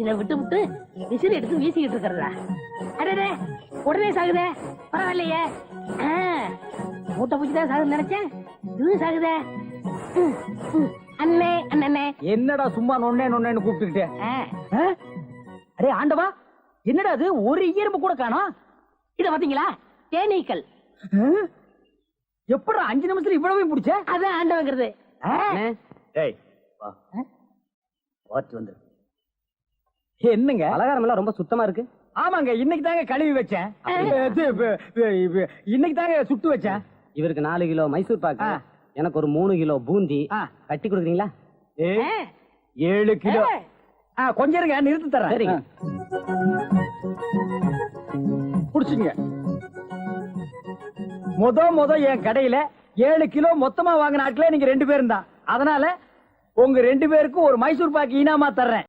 இதை விட்டு விட்டு விசிறி எடுத்து வீசிக்கிட்டு இருக்கிறதா? அடடே, உடனே சாகுதே, பரவாயில்லையே. மூட்டை பூச்சி தான் சாகுதுன்னு நினைச்சேன், இதுவும் சாகுதே. அண்ணே அண்ணே, என்னடா சும்மா நொண்ணே நொண்ணேன்னு கூப்பிட்டுக்கிட்டே? அடே ஆண்டவா, என்னடா அது, ஒரு ஈரம்பு கூட காணோம். இத பாத்தீங்களா, தேனீக்கள். எப்படா 5 நிமிஷத்துல இவ்வளவு பிடிச்ச? அதான் ஆண்டவங்கிறது. என்னங்க பலகாரம் எல்லாம் ரொம்ப சுத்தமா இருக்கு. ஆமாங்க, இன்னைக்கு தாங்க கழுவி வச்சேன். இன்னைக்கு தாங்க சுட்டு வச்சேன். இவருக்கு 4 கிலோ மைசூர் பாக்கு, எனக்கு ஒரு 3 கிலோ பூந்தி கட்டி கொடுக்குறீங்களா? 7 கிலோ. கொஞ்சம் இருங்க, நிறுத்தி தரேன். சரிங்க. புடிச்சுங்க. முத என் கடையில 7 கிலோ மொத்தமா வாங்கின ஆட்களே நீங்க 2 பேரும் தான். அதனால உங்க 2 பேருக்கும் ஒரு மைசூர் பாக்கு இனாமா தர்றேன்.